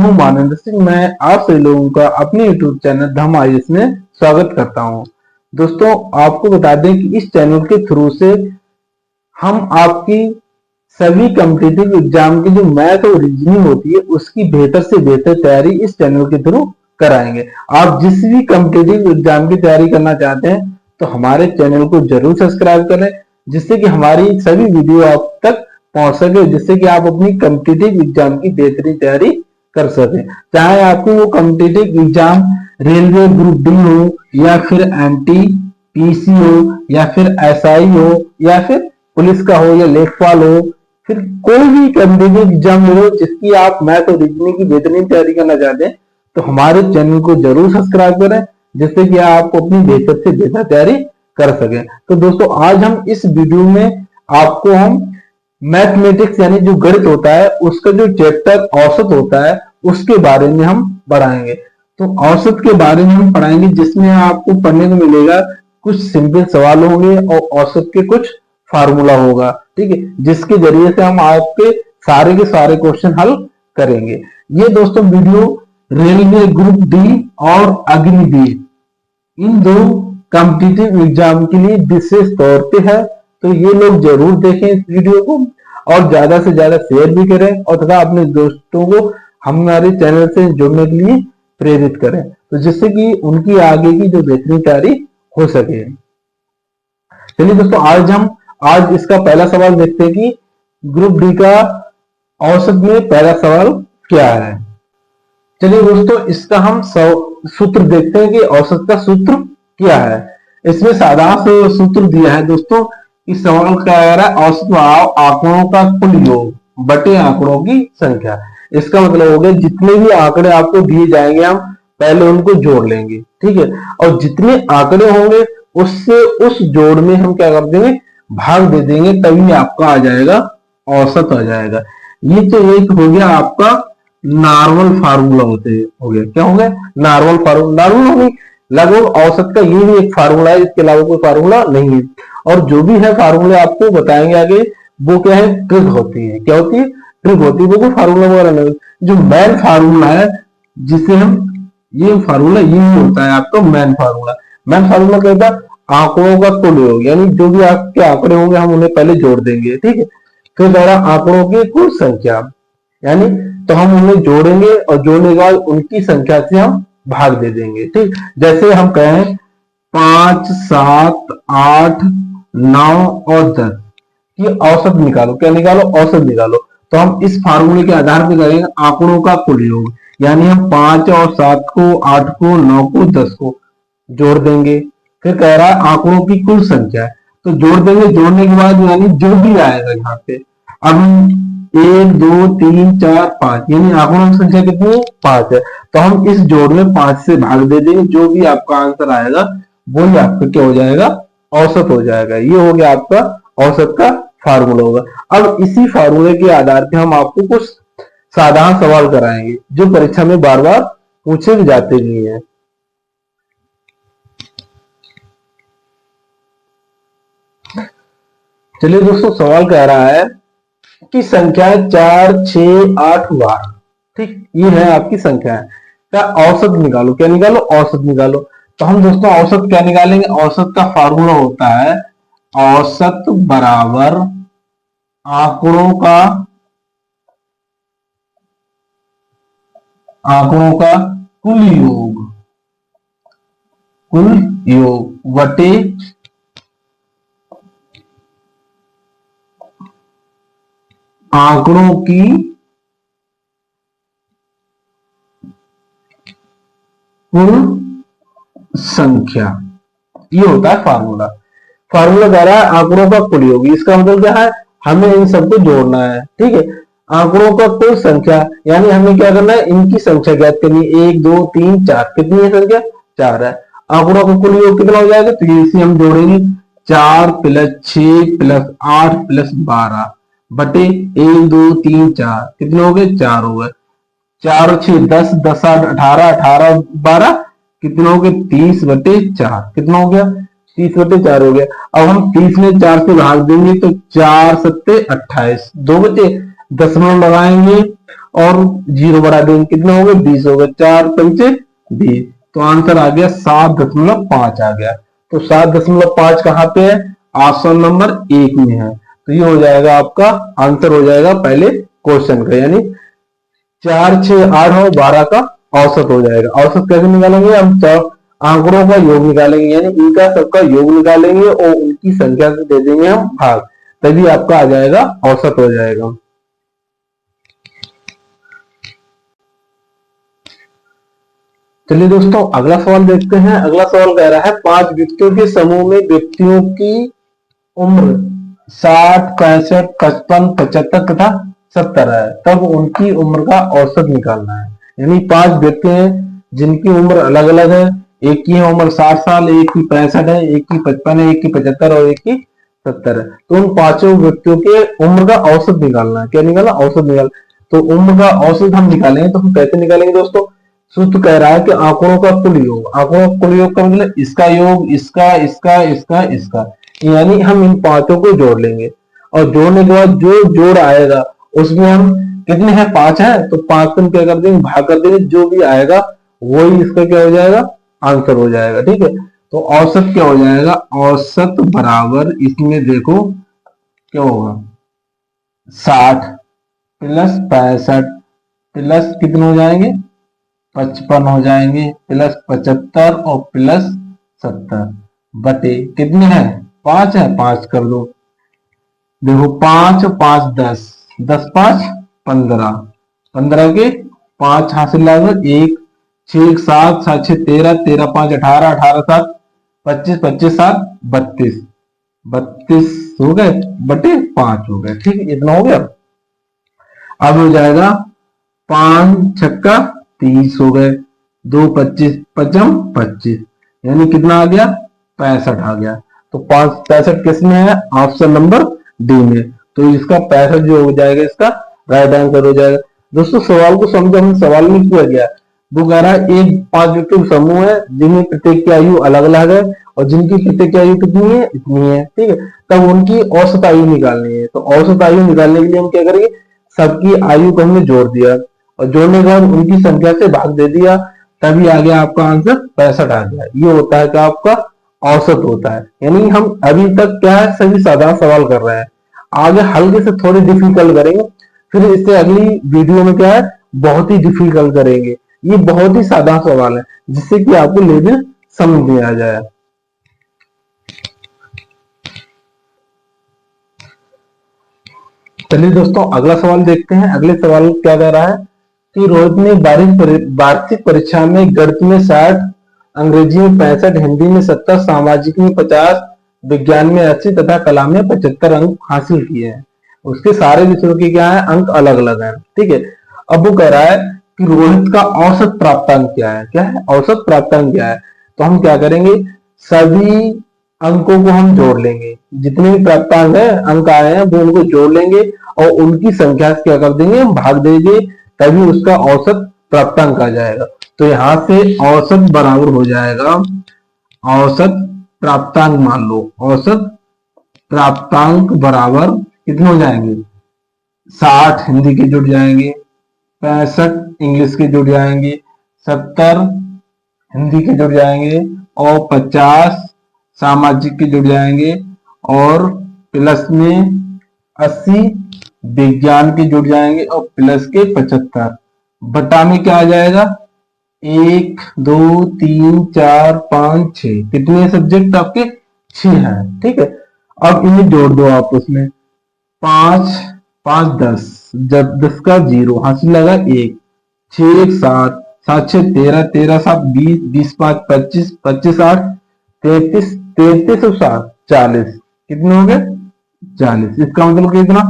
हूं मानवेंद्र सिंह। मैं आप सभी लोगों का अपने YouTube चैनल धम आईएएस में स्वागत करता हूं। दोस्तों, आपको बता दें कि इस चैनल के थ्रू से हम आपकी सभी कॉम्पिटिटिव एग्जाम की जो मैथ और रीजनिंग होती है उसकी बेहतर से बेहतर तैयारी इस चैनल के थ्रू कराएंगे। आप जिस भी कॉम्पिटिटिव एग्जाम की तैयारी करना चाहते हैं तो हमारे चैनल को जरूर सब्सक्राइब करें, जिससे कि हमारी सभी वीडियो आप तक पहुंच सके, जिससे कि आप अपनी कॉम्पिटिटिव एग्जाम की बेहतरीन तैयारी कर सके। चाहे आपको वो competitive exam railway group D हो या फिर एनटीपीसी हो या फिर एसआई हो या फिर पुलिस का हो या लेखपाल हो, फिर कोई भी कॉम्पिटिटिव एग्जाम हो जिसकी आप मैथ और रीजनिंग की बेहतरीन तैयारी करना चाहते हैं तो हमारे चैनल को जरूर सब्सक्राइब करें, जिससे कि आप अपनी बेहतर से बेहतर तैयारी कर सकें। तो दोस्तों, आज हम इस वीडियो में आपको हम मैथमेटिक्स यानी जो गणित होता है उसका जो चैप्टर औसत होता है उसके बारे में हम पढ़ाएंगे। तो औसत के बारे में हम पढ़ाएंगे, जिसमें आपको पढ़ने को मिलेगा कुछ सिंपल सवाल होंगे और औसत के कुछ फार्मूला होगा, ठीक है, जिसके जरिए से हम आपके सारे के सारे क्वेश्चन हल करेंगे। ये दोस्तों वीडियो रेलवे ग्रुप डी और अग्निवीर इन दो कॉम्पिटिटिव एग्जाम के लिए विशेष तौर पे है, तो ये लोग जरूर देखें इस वीडियो को और ज्यादा से ज्यादा शेयर भी करें और तथा अपने दोस्तों को हमारे चैनल से जुड़ने के लिए प्रेरित करें, तो जिससे कि उनकी आगे की जो बेहतरीन तैयारी हो सके। चलिए दोस्तों, आज इसका पहला सवाल देखते हैं कि ग्रुप डी का औसत में पहला सवाल क्या है। चलिए दोस्तों, इसका हम सूत्र देखते हैं कि औसत का सूत्र क्या है। इसमें साधारण से सूत्र दिया है दोस्तों। इस सवाल का कह रहा है औसत आंकड़ों का कुल योग बटे आंकड़ों की संख्या। इसका मतलब हो गया जितने भी आंकड़े आपको दिए जाएंगे हम पहले उनको जोड़ लेंगे, ठीक है, और जितने आंकड़े होंगे उससे उस जोड़ में हम क्या कर देंगे, भाग दे देंगे, तभी आपका आ जाएगा औसत आ जाएगा। ये तो एक हो गया आपका नॉर्मल फार्मूला हो गया। क्या हो गया? Normal formula. नॉर्मल लगभग औसत का ये भी एक फार्मूला है, इसके अलावा कोई फार्मूला नहीं है। और जो भी है फार्मूले आपको बताएंगे आगे, वो क्या है, ट्रिक होती है। क्या होती है? ट्रिक होती है। वो कोई फार्मूला वगैरह नहीं, जो मेन फार्मूला है जिसे हम ये फार्मूला ये होता है आपका मेन फार्मूला। मेन फार्मूला क्या होता है? आंकड़ों का कुल योग, यानी जो भी आपके आंकड़े होंगे हम उन्हें पहले जोड़ देंगे, ठीक है। फिर द्वारा आंकड़ों की कुल संख्या, यानी तो हम उन्हें जोड़ेंगे और जोड़ने के बाद उनकी संख्या से हम भाग दे देंगे, ठीक। जैसे हम कहें 5, 7, 8, 9 और 10 की औसत निकालो। क्या निकालो? औसत निकालो। तो हम इस फार्मूले के आधार पर करेंगे आंकड़ों का कुल योग, यानी हम 5 और 7 को, 8 को, 9 को, 10 को जोड़ देंगे। फिर कह रहा है आंकड़ों की कुल संख्या, तो जोड़ देंगे। जोड़ने के बाद यानी जो भी आएगा यहाँ पे, अब 1, 2, 3, 4, 5, यानी आंकड़ों की संख्या कितनी है? 5 है। तो हम इस जोड़ में 5 से भाग दे देंगे, जो भी आपका आंसर आएगा वही आपका क्या हो जाएगा? औसत हो जाएगा। ये हो गया आपका औसत का फार्मूला होगा। अब इसी फार्मूले के आधार पे हम आपको कुछ साधारण सवाल कराएंगे जो परीक्षा में बार बार पूछे भी जाते नहीं है। चलिए दोस्तों, सवाल कह रहा है कि संख्या 4, 6, 8, 12, ठीक, ये है आपकी संख्या है। क्या औसत निकालो? क्या निकालो? औसत निकालो। तो हम दोस्तों औसत क्या निकालेंगे? औसत का फार्मूला होता है औसत बराबर आंकड़ों का कुल योग बटे आंकड़ों की कुल संख्या। ये होता है फार्मूला। फार्मूला कह रहा है आंकड़ों का कुल योग। इसका मतलब क्या है? हमें इन सबको जोड़ना है, ठीक है। आंकड़ों का कुल संख्या यानी हमें क्या करना है? इनकी संख्या ज्ञात करनी है। 1, 2, 3, 4, कितनी है संख्या? 4 है। आंकड़ों का कुल योग कितना हो जाएगा? तो ये इसे हम जोड़ेंगे 4 + 6 + 8 + 12 बटे 1, 2, 3, 4, कितने हो गए? 4 हो गए। 4 और 6 10, 10 8 18, 18 12 कितना हो गया? 30/4, कितना हो गया? 30/4 हो गया। अब हम 30 में 4 से भाग देंगे तो 4 × 7 = 28, 2 बचे, दशमलव लगाएंगे और 0 बढ़ा देंगे, कितना हो गया 20 हो गया, 4 पंचे 20, तो आंसर आ गया 7.5 आ गया। तो 7.5 कहाँ पे है, ऑप्शन नंबर 1 में है। तो ये हो जाएगा आपका आंसर, हो जाएगा पहले क्वेश्चन का, यानी 4, 6, 8 और 12 का औसत हो जाएगा। औसत कैसे निकालेंगे हम, आंकड़ों का योग निकालेंगे, यानी इनका सबका योग निकालेंगे और उनकी संख्या से दे देंगे हम भाग, तभी आपका आ जाएगा औसत हो जाएगा। चलिए दोस्तों अगला सवाल देखते हैं। अगला सवाल कह रहा है 5 व्यक्तियों के समूह में व्यक्तियों की उम्र 60, 65, 55, 75 तथा 70 है, तब उनकी उम्र का औसत निकालना है। यानी 5 व्यक्ति हैं जिनकी उम्र अलग अलग है, एक की उम्र 60 साल, एक की 65 है, एक की 55 है, एक की 75 और एक की 70 है। तो उन पांचों व्यक्तियों के उम्र का औसत निकालना है। क्या निकालना, औसत निकाल। तो उम्र का औसत हम निकालेंगे तो हम कैसे निकालेंगे दोस्तों, सूत्र कह रहा है कि आंकड़ों का कुल योग। आंकड़ों का कुल योग का मतलब इसका योग, इसका, इसका, इसका, इसका, यानी हम इन पांचों को जोड़ लेंगे और जोड़ने के बाद जो जोड़ आएगा उसमें हम कितने हैं, 5 है, तो 5 को क्या कर देंगे, भाग कर देंगे, जो भी आएगा वही इसका क्या हो जाएगा, आंसर हो जाएगा। ठीक है, तो औसत क्या हो जाएगा, औसत बराबर इसमें देखो क्या होगा, 60 प्लस 65 प्लस कितने हो जाएंगे, 55 हो जाएंगे, प्लस 75 और प्लस 70 बटे कितने हैं, 5 है, 5 कर दो। देखो 5 और 5 10, 10 5 15, 15 के 5 हासिल लागत 1, 6 7, 7 6 13, 13 5 18, 18 7 25, 25 7 32, 32 हो गए बटे 5 हो गए। ठीक है, इतना हो गया। अब हो जाएगा 5 छक्का 30 हो गए, 2 25 पचम 25, यानी कितना आ गया, 65 आ गया। तो 65 किस में है, ऑप्शन नंबर डी में। तो इसका 65 जो हो जाएगा इसका राइट आंसर हो जाएगा। दोस्तों सवाल को समझो, हम सवाल में किया गया, वो कह रहा है एक 5 व्यक्ति समूह है जिनमें प्रत्येक की आयु अलग अलग है और जिनकी प्रत्येक की आयु कितनी है, इतनी है। ठीक है, तब उनकी औसत आयु निकालनी है। तो औसत आयु निकालने के लिए हम क्या करेंगे, सबकी आयु को हमने जोड़ दिया और जोड़ने के बाद उनकी संख्या से भाग दे दिया, तभी आ गया आपका आंसर 65 आ गया। ये होता है कि आपका औसत होता है। यानी हम अभी तक क्या है, सभी साधारण सवाल कर रहे हैं, आगे हल्के से थोड़े डिफिकल्ट करेंगे, फिर इससे अगली वीडियो में क्या है, बहुत ही डिफिकल्ट करेंगे। ये बहुत ही साधारण सवाल है जिससे कि आपको लेवल समझ में आ जाए। चलिए दोस्तों अगला सवाल देखते हैं। अगले सवाल क्या कह रहा है कि रोहित ने वार्षिक परीक्षा में गणित में 60, अंग्रेजी में 65, हिंदी में 70, सामाजिक में 50, विज्ञान में 80 तथा कला में 75 अंक हासिल किए हैं। उसके सारे विषयों के क्या है, अंक अलग अलग हैं। ठीक है, अब वो कह रहा है कि रोहित का औसत प्राप्तांक क्या है, क्या है औसत प्राप्तांक क्या है। तो हम क्या करेंगे, सभी अंकों को हम जोड़ लेंगे, जितने भी प्राप्तांक है, अंक आए हैं वो उनको जोड़ लेंगे और उनकी संख्या से क्या कर देंगे, हम भाग देंगे, तभी उसका औसत प्राप्तांक आ जाएगा। तो यहां से औसत बराबर हो जाएगा, औसत प्राप्तांक मान लो, औसत प्राप्तांक बराबर कितने हो जाएंगे, 60 हिंदी के जुड़ जाएंगे, 65 इंग्लिश के जुड़ जाएंगे, 70 हिंदी के जुड़ जाएंगे और 50 सामाजिक के जुड़ जाएंगे और प्लस में 80 विज्ञान के जुड़ जाएंगे और प्लस के 75 बटा में क्या आ जाएगा, 1 2 3 4 5 6, कितने सब्जेक्ट आपके 6 हैं। ठीक है, अब इन्हें जोड़ दो आपस में, 5 5 10, जब 10 का 0 हासिल लगा 1, 6 1 7, 7 6 13, 13 7 20, 20 5 25, 25 8 33, 33 और 7 40, कितने हो गए 40। इसका मतलब कितना,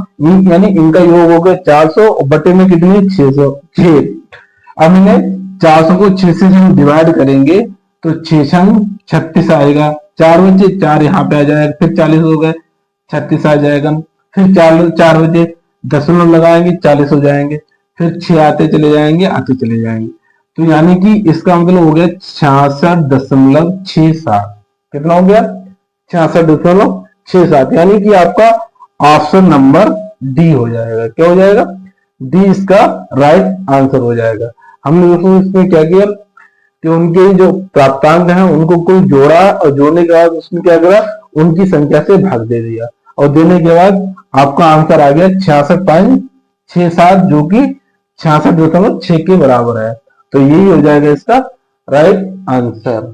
यानी इनका योग हो गया 400 और बटे में कितने 600 6। अब इन्हें 400 को 6 से हम डिवाइड करेंगे तो 6 36 आएगा, 4 बचे 4 यहाँ पे आ जाएगा, फिर 40 हो गए 36 आ जाएगा, फिर 4 बजे दशमलव लगाएंगे 40 हो जाएंगे, फिर 6 आते चले जाएंगे, आते चले जाएंगे। तो यानी कि इसका मतलब हो गया 66.67, कितना हो गया 66.67, यानी कि आपका ऑप्शन नंबर डी हो जाएगा। क्या हो जाएगा, डी इसका राइट आंसर हो जाएगा। हमने दोस्तों इसमें क्या किया कि उनके जो प्राप्तांक हैं उनको कुल जोड़ा और जोड़ने के बाद उसमें क्या करा, उनकी संख्या से भाग दे दिया और देने के बाद आपका आंसर आ गया 66.67 जो कि 66.6 के बराबर है। तो यही हो जाएगा इसका राइट आंसर।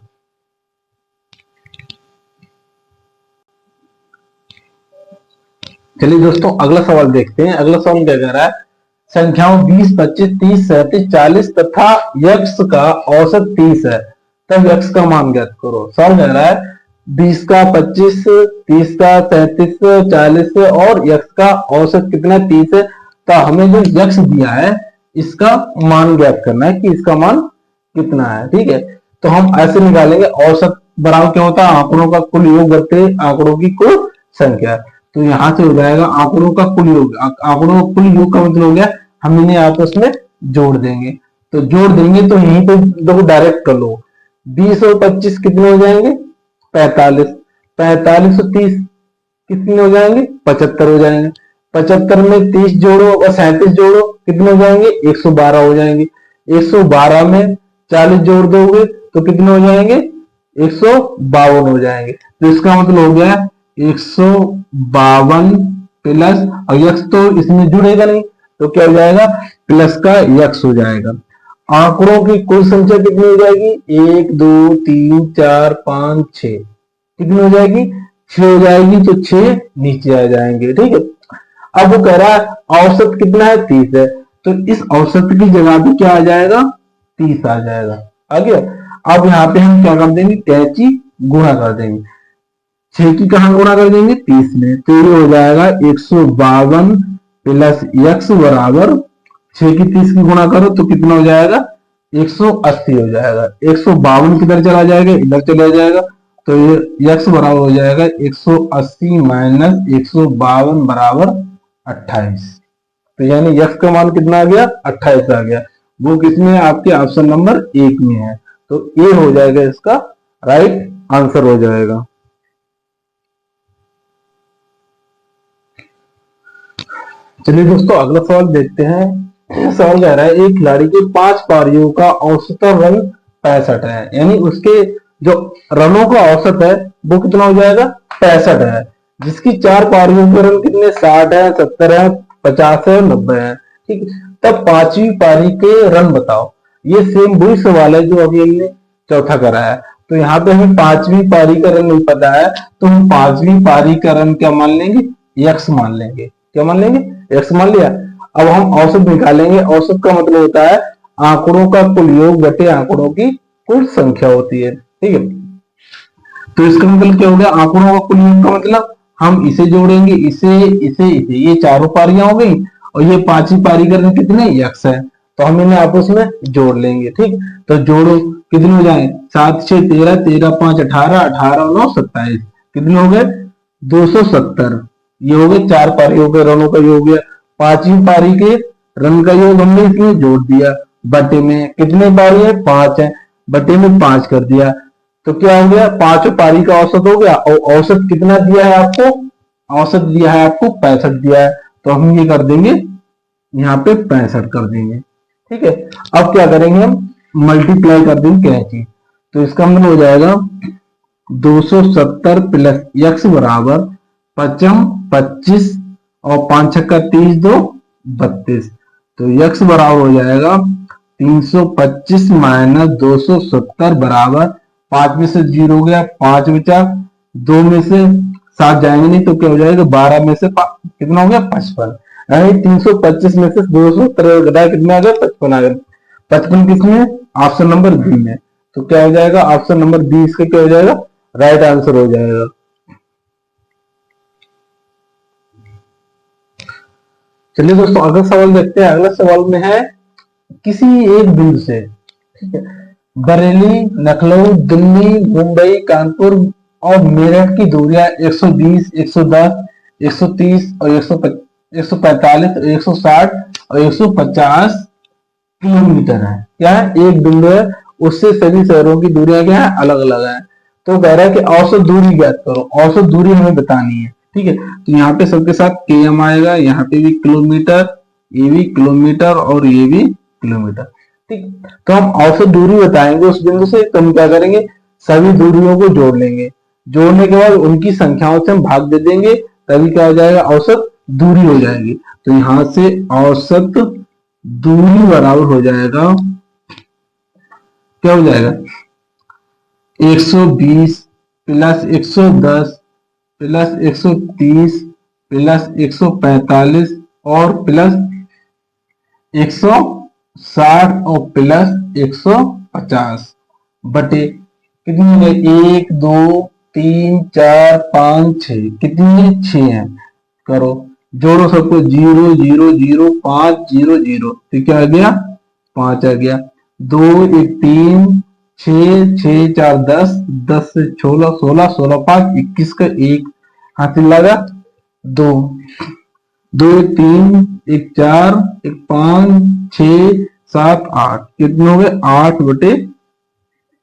चलिए दोस्तों अगला सवाल देखते हैं। अगला सवाल क्या कह रहा है, संख्याओं 20, 25, 30, 37, 40 तथा यक्ष का औसत 30 है, तब यक्ष का मान ज्ञात करो। सवाल कह रहा है 20 का 25, 30 का 37, 40 और यक्ष का औसत कितना 30 है। तो हमें जो यक्ष दिया है इसका मान ज्ञात करना है कि इसका मान कितना है। ठीक है, तो हम ऐसे निकालेंगे, औसत बराबर क्या होता है, आंकड़ों का कुल योग बटे आंकड़ों की कुल संख्या। तो यहां से हो जाएगा आंकड़ों का कुल योग। आंकड़ों का कुल योग का मतलब हो गया हम इन्हें आपस में जोड़ देंगे। तो जोड़ देंगे तो यहीं पे देखो डायरेक्ट कर लो, 20 और 25 कितने हो जाएंगे 45, 45 और 30 कितने हो जाएंगे 75 हो जाएंगे। 75 में 30 जोड़ो और 37 जोड़ो कितने हो जाएंगे 112 हो जाएंगे। 112 में 40 जोड़ दोगे तो कितने हो जाएंगे 152 हो जाएंगे। तो इसका मतलब हो गया 152 प्लस, और यक्स तो इसमें जुड़ेगा नहीं तो क्या हो जाएगा प्लस का यक्स हो जाएगा। आंकड़ों की कुल संख्या कितनी हो जाएगी 1 2 3 4 5 6 कितनी हो जाएगी 6 हो जाएगी। तो 6 नीचे आ जाएंगे। ठीक है, अब वो कह रहा है औसत कितना है 30 है, तो इस औसत की जगह पे क्या आ जाएगा 30 आ जाएगा। आ गया। अब यहाँ पे हम क्या कर देंगे कैंची गुणा कर देंगे, 6 की कहां गुणा कर देंगे 30 में, तो ये हो जाएगा 152 प्लस यक्स बराबर 6 की 30 की गुणा करो तो कितना हो जाएगा 180 हो जाएगा। 152 किधर चला जाएगा इधर चला जाएगा, तो ये यक्स बराबर हो जाएगा 180 माइनस 152 बराबर 28। तो यानी यक्स का मान कितना आ गया 28 आ गया। वो किसमें है आपके ऑप्शन नंबर 1 में है। तो ये हो जाएगा इसका राइट आंसर हो जाएगा। चलिए दोस्तों अगला सवाल देखते हैं। सवाल कह रहा है एक खिलाड़ी के 5 पारियों का औसत रन 65 है, यानी उसके जो रनों का औसत है वो कितना हो जाएगा 65 है, जिसकी 4 पारियों के रन कितने 60 है 70 है 50 है 90 है। ठीक, तब 5वीं पारी के रन बताओ। ये सेम वही सवाल है जो अभी हमने चौथा करा है। तो यहाँ पे हमें 5वीं पारी का रन नहीं पता है, तो हम 5वीं पारी का रन क्या मान लेंगे यक्स मान लेंगे। क्या मान लेंगे एक्स मान लिया। अब हम औसत निकालेंगे। औसत का मतलब होता है आंकड़ों का कुल योग बटे आंकड़ों की कुल संख्या होती है। ठीक है, तो इसका मतलब क्या हो गया आंकड़ों का कुल योग का मतलब हम इसे जोड़ेंगे इसे इसे इसे, ये चारों पारियां हो गई और ये 5वीं पारी का कितने यक्स है, तो हम इन्हें आपस में जोड़ लेंगे। ठीक, तो जोड़ो कितने हो जाए 7 6 13 13 5 18 18 9 27 कितने हो गए 270। ये हो गए 4 पारियों के रनों का योग है। 5वीं पारी के रन का योग हमने इसमें जोड़ दिया, बटे में कितने पारी है 5 है, बटे में 5 कर दिया, तो क्या हो गया 5 पारी का औसत हो गया। और औसत कितना दिया है आपको, औसत दिया है आपको 65 दिया है, तो हम ये कर देंगे यहाँ पे 65 कर देंगे। ठीक है, अब क्या करेंगे हम मल्टीप्लाई कर देंगे कैंची, तो इसका मतलब हो जाएगा 270 प्लस यक्स बराबर 25 और 5 छक्का 30 2 32, तो यक्स बराबर हो जाएगा 325 माइनस 270 बराबर 5 में से 0 गया 5 बचा, 2 में से 7 जाएंगे नहीं तो क्या हो जाएगा 12 में से कितना हो गया 55, यानी 325 में से 270 घटाया कितना आ गया 55 आ गया। 55 किसमें ऑप्शन नंबर बी में, तो क्या हो जाएगा ऑप्शन नंबर बी इसका क्या हो जाएगा राइट आंसर हो जाएगा। चलिए दोस्तों अगला सवाल देखते हैं। अगला सवाल में है किसी एक बिंदु से, ठीक है, बरेली नखलऊ दिल्ली मुंबई कानपुर और मेरठ की दूरियां 120 110 130 और 145 और 160 और 150 किलोमीटर है। क्या है एक बिंदु है उससे सभी शहरों की दूरियां क्या है अलग अलग है। तो कह रहा है कि औसत दूरी ज्ञात करो। औसत दूरी हमें बतानी है। ठीक है, तो यहाँ पे सबके साथ km आएगा, यहाँ पे भी किलोमीटर ये भी किलोमीटर और ये भी किलोमीटर। ठीक, तो हम औसत दूरी बताएंगे उस बिंदु से, तो हम क्या करेंगे, सभी दूरियों को जोड़ लेंगे, जोड़ने के बाद उनकी संख्याओं से हम भाग दे देंगे, तभी क्या हो जाएगा, औसत दूरी हो जाएगी। तो यहां से औसत दूरी बराबर हो जाएगा, क्या हो जाएगा, 120 प्लस 110 प्लस 130 प्लस 145 और प्लस 160 और प्लस 150 बटे कितनी हो गई, 1 2 3 4 5 6, कितनी 6 है, करो जोड़ो सबको, 0 0 0 5 0 0, तो क्या आ गया, 5 आ गया, 2 1 3 6 6 4 10 10 से 16 16 16 5 21 का 1 हाथ लगा, 2 2 1 3 1 4 1 5 6 7 8, कितने हो गए, 8 बटे,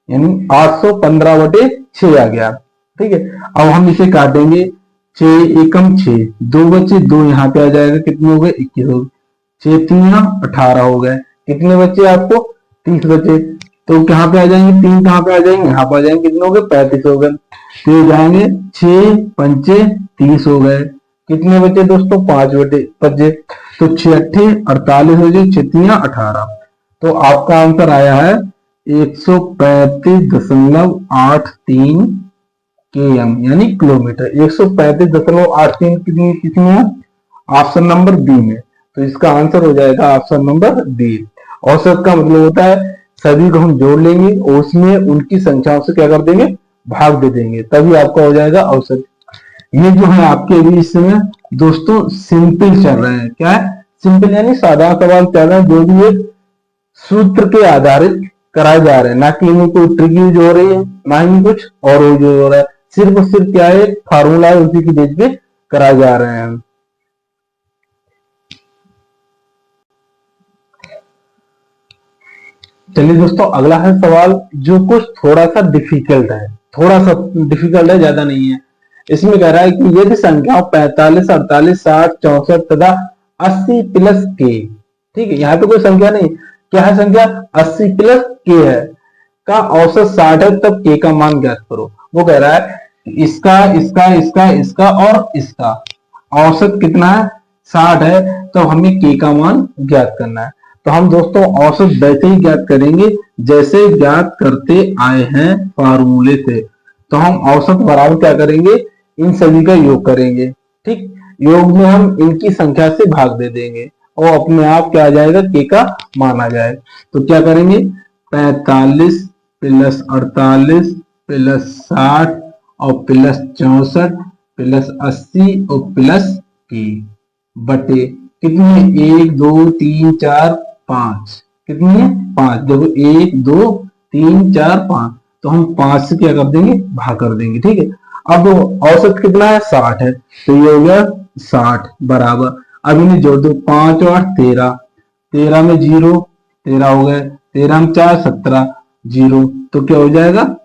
यानी 815 बटे 6 आ गया। ठीक है, अब हम इसे काटेंगे, 6 एकम 6, 2 बचे, 2 यहाँ पे आ जाएगा, कितने हो गए, 21 हो गए, 6 3 18 हो गए, कितने बचे आपको, 30 बचे, तो कहाँ पे आ जाएंगे, 3 कहाँ पे आ जाएंगे, यहाँ पे आ जाएंगे, कितने हो गए, 35 हो गए, तो जाएंगे 6 पंचे 30 हो गए, कितने बचे दोस्तों, 5 बचे, तो 6 अट्ठे 48 हो जाए, 6 18, तो आपका आंसर आया है 135.83 km यानी किलोमीटर। 135.83 कितनी कितनी है, ऑप्शन नंबर बी में, तो इसका आंसर हो जाएगा ऑप्शन नंबर बी। औसत का मतलब होता है सभी को हम जोड़ लेंगे और उसमें उनकी संख्याओं से क्या कर देंगे, भाग दे देंगे, तभी आपका हो जाएगा औसत। ये जो है आपके भी इस समय दोस्तों सिंपल चल रहे हैं, क्या है, सिंपल यानी साधारण सवाल चल रहे हैं, जो भी एक सूत्र के आधारित कराए जा रहे हैं, ना कि इनमें कोई ट्रिक यूज हो रही है, ना ही कुछ और यूज हो रहा है, सिर्फ और सिर्फ क्या है, फार्मूला है, उसी की बेस पे कराए जा रहे हैं। चलिए दोस्तों, अगला है सवाल जो कुछ थोड़ा सा डिफिकल्ट है, थोड़ा सा डिफिकल्ट है, ज्यादा नहीं है। इसमें कह रहा है कि यदि संख्या 45 48 60 64 तथा 80 प्लस के, ठीक है, यहाँ पे कोई संख्या नहीं, क्या है संख्या, 80 प्लस के है, का औसत 60 है, तब के का मान ज्ञात करो। वो कह रहा है इसका इसका इसका इसका और इसका औसत कितना है, 60 है, तो हमें के का मान ज्ञात करना है। तो हम दोस्तों औसत वैसे ही ज्ञात करेंगे जैसे ज्ञात करते आए हैं फार्मूले से। तो हम औसत बराबर क्या करेंगे, इन सभी का योग करेंगे, ठीक, योग में हम इनकी संख्या से भाग दे देंगे और अपने आप क्या आ जाएगा, के का मान आ जाएगा। तो क्या करेंगे, 45 प्लस 48 प्लस 60 और प्लस 64 प्लस 80 और प्लस के बटे कितनी, 1 2 3 4 5, कितनी है, 5, देखो 1 2 3 4 5, तो हम 5 से क्या कर देंगे, भाग कर देंगे, ठीक है। अब औसत कितना है, 60 है, तो ये हो गया 60 बराबर, अब इन्हें जोड़ दो, 5 और 8 13, 13 में 0 13 हो गए, 13 में 4 17 0, तो क्या हो जाएगा,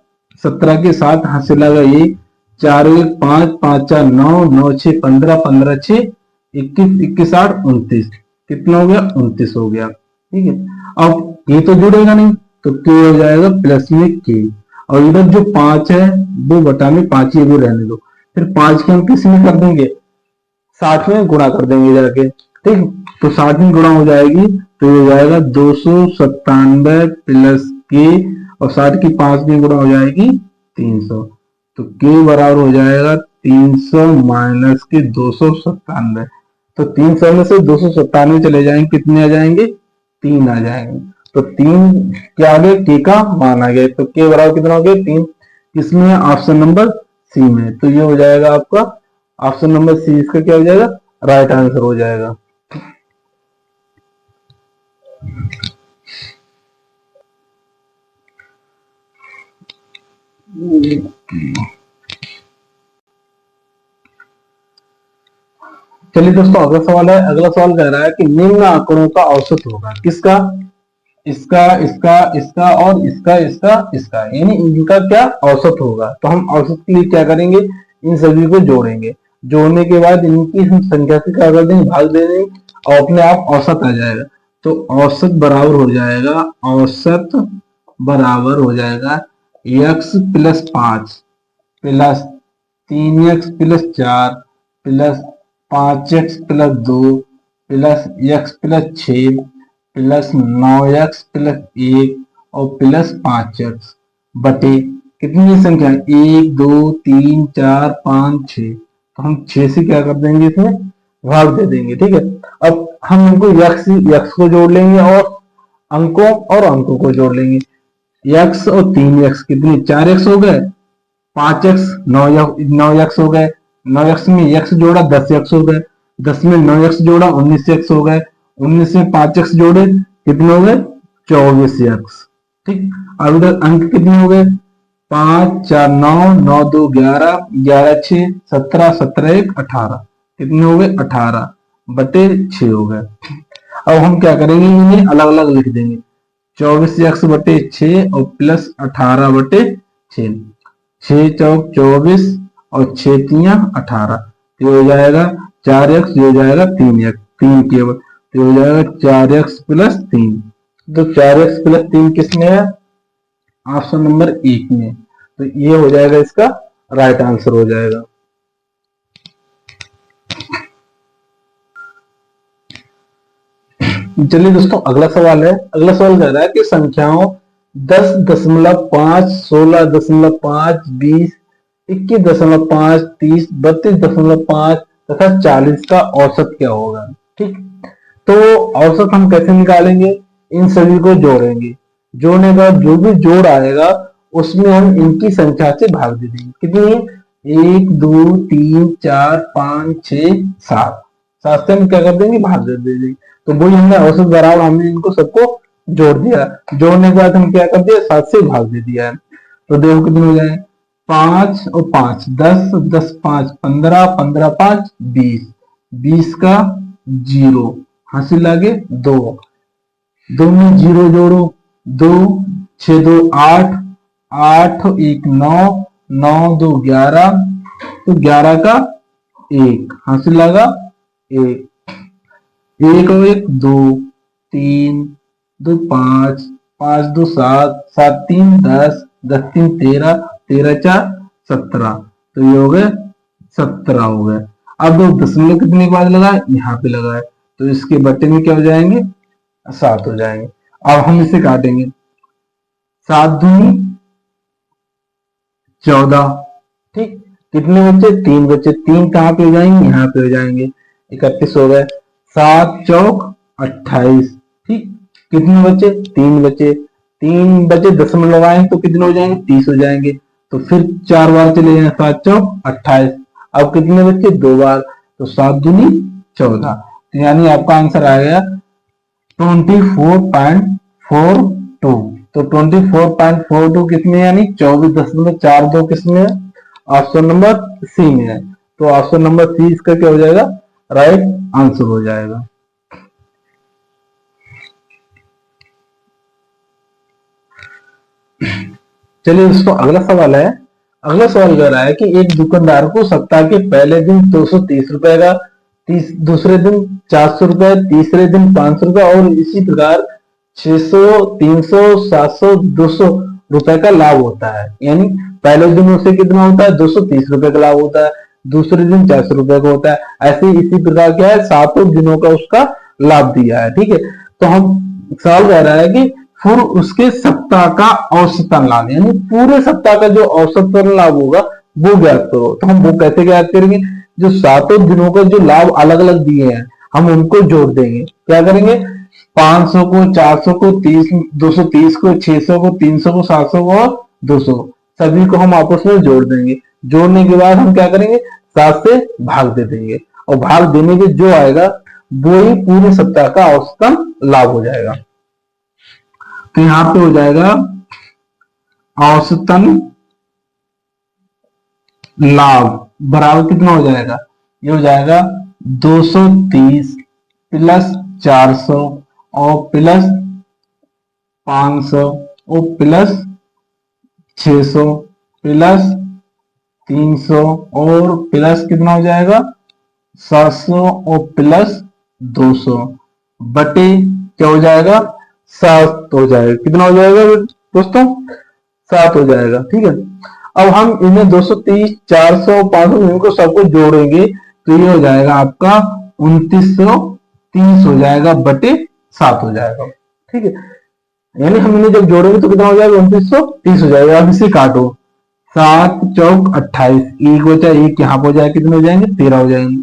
17 के साथ हाथ से लगा ये, 4 1 5 5 4 9 9 6 15 15 6 21 21 8 29, कितना हो गया, 29 हो गया, ठीक है। अब ये तो जुड़ेगा नहीं, तो के हो जाएगा प्लस में के, और इधर जो 5 है वो बटा में 5 ये भी रहने दो, फिर 5 के हम किस में कर देंगे, 60 में गुणा कर देंगे जाके, ठीक, तो 60 में गुणा हो जाएगी, तो ये हो जाएगा 297 प्लस के, और 60 की 5 में गुणा हो जाएगी 300, तो के बराबर हो जाएगा 300 माइनस के 297, तो 300 में से 297 चले जाएंगे, कितने आ जाएंगे, 3 आ जाएंगे, तो 3 क्या आ गए, के का मान आ गया, तो के बराबर कितना हो गया, 3, किसमें, ऑप्शन नंबर सी में, तो ये हो जाएगा आपका ऑप्शन नंबर सी, इसका क्या हो जाएगा, राइट आंसर हो जाएगा। चलिए दोस्तों, अगला सवाल है, अगला सवाल कह रहा है कि निम्न आंकड़ों का औसत होगा, किसका, इसका इसका इसका और इसका इसका इसका, यानी इनका क्या औसत होगा। तो हम औसत के लिए क्या करेंगे, इन सभी को जोड़ेंगे, जोड़ने के बाद इनकी हम संख्या से क्या कर देंगे, भाग दे देंगे, और अपने आप औसत आ जाएगा। तो औसत बराबर हो जाएगा, औसत बराबर हो जाएगा x plus 5 plus 3x plus 4 plus 5x plus 2 plus x plus 6 plus 9x plus 1 और प्लस 5x बटे कितनी संख्या, 1 2 3 4 5 6। तो हम 6 से क्या कर देंगे, इसमें भाग दे देंगे। ठीक है, अब हम इनको यक्स को जोड़ लेंगे और अंकों को जोड़ लेंगे। यक्स और 3x कितने, 4x हो गए, 5x 9x हो गए, 9x में x जोड़ा 10x हो गए, 10 में 9x जोड़ा 19x हो गए, 19 में 5x जोड़े कितने हो गए, 24x। ठीक, अब इधर अंक कितने हो गए, 5 4 9 9 2 11 11 6 17 17 1 18, कितने हो गए 18 बटे 6 हो गए। अब हम क्या करेंगे, इन्हें अलग अलग लिख देंगे, 24x बटे 6 और प्लस 18 बटे 6, 6 चौक 24 और 6 तिया 18, ये हो जाएगा 4x, ये हो जाएगा 3x, 3 केवल, तो हो जाएगा 4x प्लस 3। तो 4x प्लस 3 किसमें है, ऑप्शन नंबर 1 में। तो ये हो जाएगा, इसका राइट आंसर हो जाएगा। चलिए दोस्तों, अगला सवाल है। अगला सवाल कह रहा है कि संख्याओं 10.5, 16.5, 20, 21.5, 30, 32.5 तथा 40 का औसत क्या होगा। ठीक, तो औसत हम कैसे निकालेंगे, इन सभी को जोड़ेंगे, जोड़ने का जो भी जोड़ आएगा उसमें हम इनकी संख्या से भाग दे देंगे। कितनी, 1 2 3 4 5 6 7, 7 से हम क्या कर देंगे, भाग दे देंगे। तो वही हमने औसत बराबर हमने इनको सबको जोड़ दिया, जोड़ने के बाद हम क्या कर दिया, 7 से भाग दे दिया है। तो देखो कितने हो जाए, 5 और 5 10, 10 5 15, 15 5 20, 20 का 0 हासिल लागे 2, 2 में 0 जोड़ो 2, 6 2 8, 8 1 9, 9 2 11, तो 11 का 1 हासिल लगा 1, 1 और 1 2, 3 2 5, 5 2 7, 7 3 10, 10 3 13, 13 4 17, तो ये हो गए 17 हो गए। अब दो दशमलव कितने के बाद लगा है, यहाँ पे लगा है, तो इसके बट्टे में क्या हो जाएंगे, 7 हो जाएंगे। अब हम इसे काटेंगे, 7 दूनी 14। ठीक, कितने बच्चे, 3 बच्चे, 3 कहाँ पे हो जाएंगे, यहाँ पे हो जाएंगे, 31 हो गए। 7 चौक 28। ठीक, कितने बच्चे, 3 बच्चे, 3 बच्चे दशमलव लगाएंगे तो कितने हो जाएंगे, 30 हो जाएंगे। तो फिर 4 बार चले जाए, 7 चौक 28। अब कितने बच्चे, 2 बार, तो 7 दूनी 14, तो यानी आपका आंसर आ गया 24.42। तो 24.42 किसमें, यानी 24.42 किसमें है, ऑप्शन नंबर सी में है। तो ऑप्शन नंबर सी इसका क्या हो जाएगा, राइट आंसर हो जाएगा। चलिए दोस्तों, अगला सवाल है। अगला सवाल कह रहा है कि एक दुकानदार को सप्ताह के पहले दिन 230 रुपए का, दूसरे दिन 400 रुपए, तीसरे दिन 500 रुपए और इसी प्रकार 600 300 700 200 रुपए का लाभ होता है। यानी पहले दिन उसे कितना होता है, 230 रुपए का लाभ होता है, दूसरे दिन 400 रुपए का होता है। ऐसे इसी प्रकार क्या है, 7 दिनों का उसका लाभ दिया है। ठीक है, तो हम सवाल कह रहा है कि फिर उसके सप्ताह का औसतन लाभ, यानी पूरे सप्ताह का जो औसतन लाभ होगा वो ज्ञात करो। तो हम वो कैसे ज्ञात करेंगे, जो 7 दिनों का जो लाभ अलग अलग दिए हैं हम उनको जोड़ देंगे। क्या करेंगे, 500 को, 400 को, 30 230 को, 600 को, 300 को, 700 को और 200 सभी को हम आपस में जोड़ देंगे। जोड़ने के बाद हम क्या करेंगे, 7 से भाग दे देंगे और भाग देने के जो आएगा वो ही पूरे सप्ताह का औसतन लाभ हो जाएगा। तो यहां पे हो जाएगा औसतन लाभ बराबर कितना हो जाएगा, ये हो जाएगा 230 प्लस 400 और प्लस 500 और प्लस 600 प्लस 300 और प्लस कितना हो जाएगा 700 और प्लस 200 बटे क्या हो जाएगा 7 हो जाएगा। कितना हो जाएगा दोस्तों 7 हो जाएगा। ठीक है, अब हम इन्हें 230 400 500 इनको सबको जोड़ेंगे तो ये हो जाएगा आपका 2930 हो जाएगा बटे 7 हो जाएगा। ठीक है, यानी हम इन्हें जब जोड़ेंगे तो कितना हो जाएगा 2930 हो जाएगा। अब इसे काटो 7 चौक 28 एक बचा एक यहाँ पे हो जाएगा कितने हो जाएंगे 13 हो जाएंगे।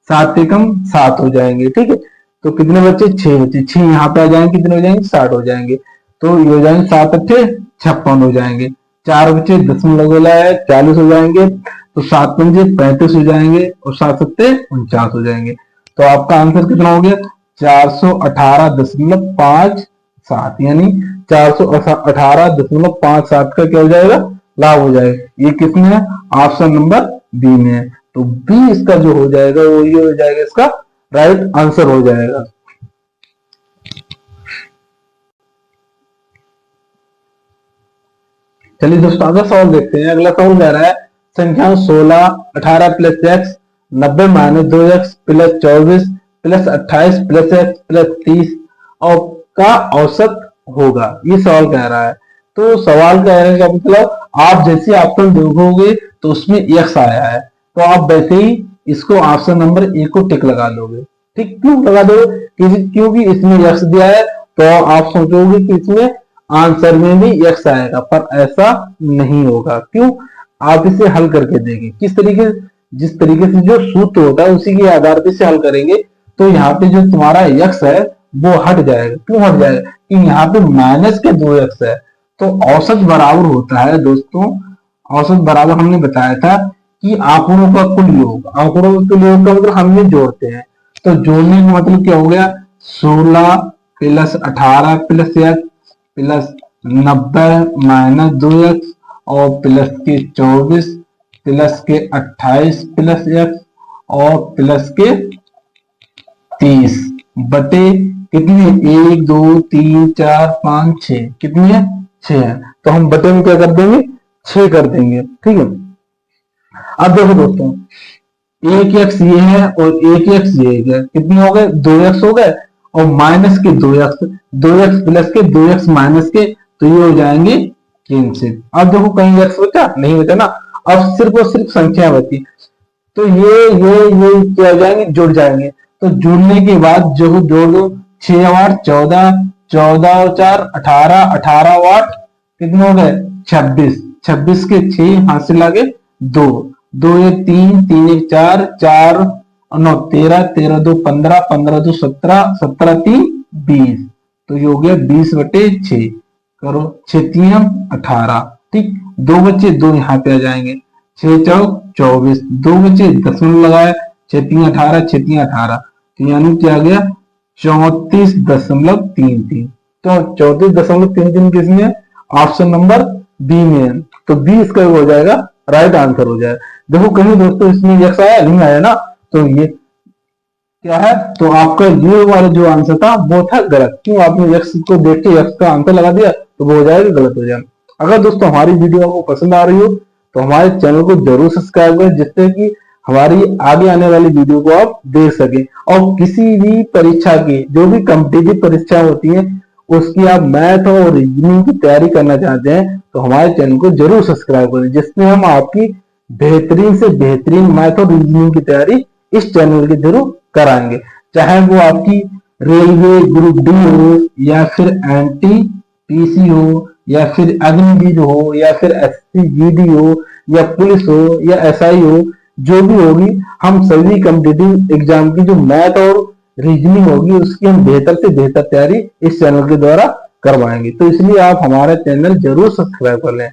7 एकम 7 हो जाएंगे। ठीक है, तो कितने बच्चे 6 बच्चे 6 यहाँ पे आ जाएंगे कितने हो जाएंगे 60 हो जाएंगे। तो ये हो जाएंगे 7 अट्ठे 56 हो जाएंगे। 4 बच्चे दशमलव बोला है 40 हो जाएंगे। तो 7 पंजे 35 हो जाएंगे और 7 सत्ते 49 हो जाएंगे। तो आपका आंसर कितना हो गया 418.57 यानी 418.57 का क्या हो जाएगा लाभ हो जाएगा। ये किसमें है ऑप्शन नंबर बी में है। तो बी इसका जो हो जाएगा वो ये हो जाएगा इसका राइट आंसर हो जाएगा। चलिए दोस्तों अगला सवाल देखते हैं। अगला सवाल कह रहा है संख्या 16 18 plus x 90 minus 2x plus 24 plus 28 plus x plus 30 और का औसत होगा। ये सवाल कह रहा है। तो सवाल कहने का मतलब आप जैसे ऑप्शन देखोगे तो उसमें एक्स आया है तो आप वैसे ही इसको ऑप्शन नंबर ए को टिक लगा दोगे। ठीक क्यों लगा दोगे क्योंकि इसमें एक्स दिया है तो आप सोचोगे कि इसमें आंसर में भी एक्स आएगा, पर ऐसा नहीं होगा। क्यों आप इसे हल करके देखें किस तरीके जिस तरीके से जो सूत्र होता है उसी के आधार पर से हल करेंगे तो यहाँ पे जो तुम्हारा एक्स है वो हट जाएगा। क्यों हट जाएगा कि यहाँ पे माइनस के 2x है। तो औसत बराबर होता है दोस्तों, औसत बराबर हमने बताया था कि आंकड़ों का कुल योग, आंकड़ों का कुल योग का मतलब हम ये जोड़ते हैं। तो जोड़ने का मतलब क्या हो गया 16 plus 18 plus x plus 90 minus 2x और प्लस के 24 प्लस के 28 प्लस एक्स और प्लस के 30 बटे कितने 1 2 3 4 5 6 कितनी है 6 है। तो हम बटे में क्या कर देंगे 6 कर देंगे। ठीक है, अब देखो दोस्तों एक एक्स ये है और एक एक्स ये है कितने हो गए 2x हो गए और माइनस के 2x प्लस के 2x माइनस के तो ये हो जाएंगे कैंसिल। अब देखो कहीं एक्स बचा नहीं बचा ना, अब सिर्फ और सिर्फ संख्या बची तो ये क्या हो जाएंगे जुड़ जाएंगे। तो जुड़ने के बाद जो जोड़ दो 6 8 14 14 और 4 18 18 8 कितने हो गए 26 26 के 6 हाथ से लागे 2 2 1 3 3 1 4 4 9 13 13 2 15 15 2 17 17 3 20 तो ये हो गया 20 बटे 6 करो 6 3 18। ठीक दो बच्चे दो यहाँ पे आ जाएंगे 6 चौक 24 दो बच्चे दशमलव लगाया 6 3 18 6 3 18 तो यानी क्या आ गया 34.33। तो 34.33 किसमें ऑप्शन नंबर बी में है। तो बी इसका हो जाएगा राइट आंसर हो जाएगा। देखो कहीं दोस्तों इसमें एक्स आया नहीं आया ना, तो ये क्या है तो आपका ये वाला जो आंसर था वो था गलत। क्यों आपने एक्स को देख के एक्स का आंसर लगा दिया तो वो हो जाएगा गलत हो जाएगा। अगर दोस्तों हमारी वीडियो आपको पसंद आ रही हो तो हमारे चैनल को जरूर सब्सक्राइब करें जिससे कि हमारी आगे आने वाली वीडियो को आप देख सकें। और किसी भी परीक्षा की जो भी कॉम्पिटिटिव परीक्षा होती है उसकी आप मैथ और रीजनिंग की तैयारी करना चाहते हैं तो हमारे चैनल को जरूर सब्सक्राइब करें जिसमें हम आपकी बेहतरीन से बेहतरीन मैथ और रीजनिंग की तैयारी इस चैनल के थ्रू कराएंगे। चाहे वो आपकी रेलवे ग्रुप डी हो या फिर NTPC हो या फिर अग्निवीर हो या फिर SCGD हो या पुलिस हो या SI हो, जो भी होगी हम सभी कॉम्पिटिटिव एग्जाम की जो मैथ और रीजनिंग होगी उसकी हम बेहतर से बेहतर तैयारी इस चैनल के द्वारा करवाएंगे। तो इसलिए आप हमारा चैनल जरूर सब्सक्राइब कर लें।